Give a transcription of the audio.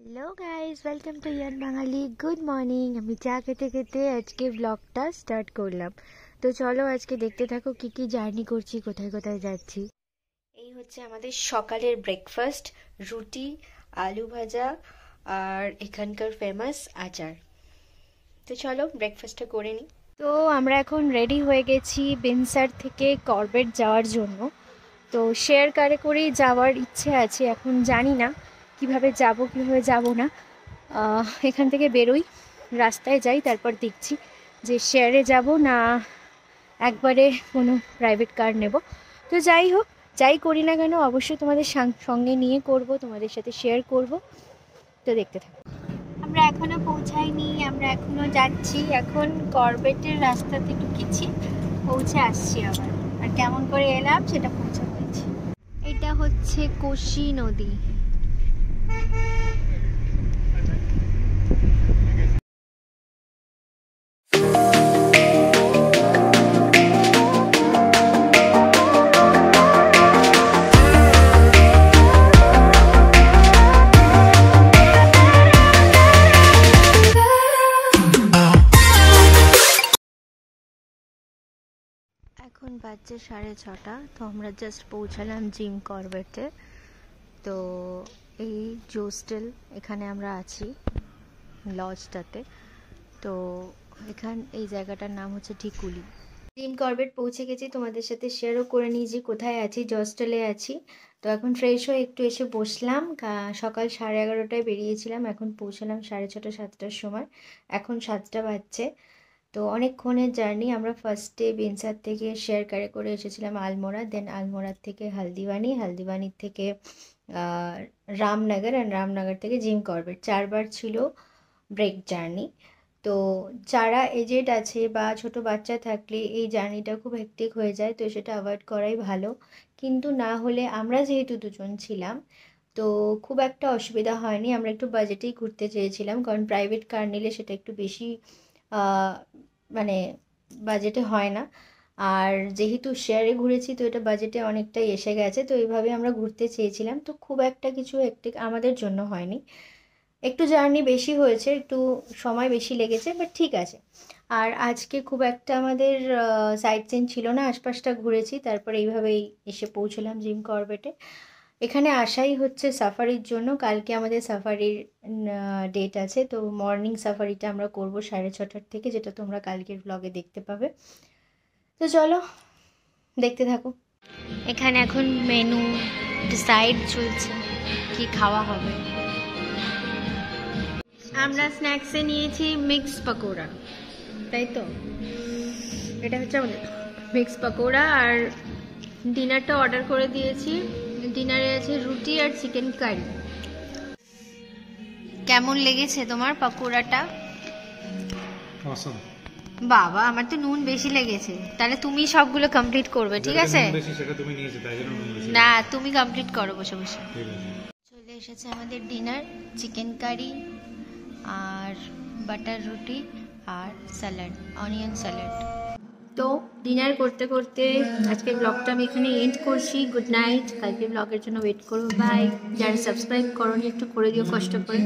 Hello guys, welcome to ইয়ান বাঙালি। Good morning. আমি চা খেতে খেতে আজকে ব্লগটা স্টার্ট করলাম। তো চলো আজকে দেখতে থাকো কি কি জার্নি করছি, কোথায় কোথায় যাচ্ছি। এই হচ্ছে আমাদের সকালের ব্রেকফাস্ট, রুটি, আলু ভাজা আর এখানকার ফেমাস আচার। তো চলো ব্রেকফাস্টটা করে নিই। তো আমরা এখন রেডি হয়ে গেছি বেনসার থেকে করবেট যাওয়ার জন্য। তো শেয়ার কারে করেই যাওয়ার ইচ্ছে আছে, এখন জানি না কিভাবে যাব না। এখান থেকে বেরোই, রাস্তায় যাই, তারপর দেখছি যে শেয়ারে যাব না একবারে কোনো প্রাইভেট কার নেব। তো যাই হোক, যাই করি না কেন অবশ্যই তোমাদের সঙ্গে নিয়ে করব, তোমাদের সাথে শেয়ার করব। তো দেখতে থাকো। আমরা এখনো পৌঁছাইনি, আমরা এখনো যাচ্ছি। এখন করবেটের রাস্তাতে ঢুকেছি, পৌঁছে আসছি আবার। আর কেমন করে এলাম সেটা পৌঁছে বলছি। এটা হচ্ছে কোশি নদী। এখন বাজছে 6:30। তো আমরা জাস্ট পৌঁছালাম জিম করবেটে। তো এই জোস্টেল, এখানে আমরা আছি লজটাতে। তো এই জায়গাটার নাম হচ্ছে ঢিকুলি। জিম করবেট পৌঁছে গেছি, তোমাদের সাথে শেয়ারও করে নিই যে কোথায় আছি। জোস্টেলে আছি। তো এখন ফ্রেশ হয়ে একটু এসে বসলাম। সকাল 11:30টায় বেরিয়েছিলাম, এখন পৌঁছালাম 6:30 7টার সময়। এখন 7টা বাজছে। তো অনেকক্ষণের জার্নি। আমরা ফার্স্টে বেনসার থেকে শেয়ার কারে করে এসেছিলাম আলমোড়া, দেন আলমোড়ার থেকে হালদিবানির থেকে রামনগর, আর রামনগর থেকে জিম করবেট। 4বার ছিল ব্রেক জার্নি। তো যারা এজেড আছে বা ছোট বাচ্চা থাকলে এই জার্নিটা খুব হেক্টিক হয়ে যায়, তো সেটা অ্যাভয়েড করাই ভালো। কিন্তু না হলে, আমরা যেহেতু দুজন ছিলাম তো খুব একটা অসুবিধা হয়নি। আমরা একটু বাজেটেই ঘুরতে চেয়েছিলাম, কারণ প্রাইভেট কার নিলে সেটা একটু বেশি মানে বাজেটে হয় না। আর যেহেতু শেয়ারে ঘুরেছি তো এটা বাজেটে অনেকটাই এসে গেছে। তো এইভাবে আমরা ঘুরতে চেয়েছিলাম, তো খুব একটা কিছু হেক্টিক আমাদের জন্য হয়নি। একটু জার্নি বেশি হয়েছে, একটু সময় বেশি লেগেছে, বাট ঠিক আছে। আর আজকে খুব একটা আমাদের সাইট সিন ছিল না, আশপাশটা ঘুরেছি, তারপর এইভাবেই এসে পৌঁছলাম জিম করবেটে। এখানে আসাই হচ্ছে সাফারির জন্য। কালকে আমাদের সাফারির ডেট আছে। তো মর্নিং সাফারিটা আমরা করব 6:30টার থেকে, যেটা তোমরা কালকের ব্লগে দেখতে পাবে। তো চলো দেখতে থাকো। এখানে এখন মেনু ডিসাইড চলছে কি খাওয়া হবে। আমরা স্ন্যাক্সে নিয়েছি মিক্স পকোড়া, তাই তো? এটা হচ্ছে আমাদের মিক্স পকোড়া। আর ডিনারটা অর্ডার করে দিয়েছি। ডিনারে আছে রুটি আর চিকেন কারি। কেমন লেগেছে তোমার পকোড়াটা? অসম। বাবা, আমার তো নুন বেশি লেগেছে। তাহলে তুমি সবগুলো কমপ্লিট করবে, ঠিক আছে? না, তুমি কমপ্লিট করো বসে বসে। চলে এসেছে আমাদের ডিনার, চিকেন কারি আর বাটার রুটি আর স্যালাড, অনিয়ন স্যালাড। তো ডিনার করতে করতে আজকের ব্লগটা আমি এখানে এন্ড করছি। Good night. কালকে ব্লগের জন্য ওয়েট করো। বাই। যারা সাবস্ক্রাইব করোনি একটু করে দিও কষ্ট করে।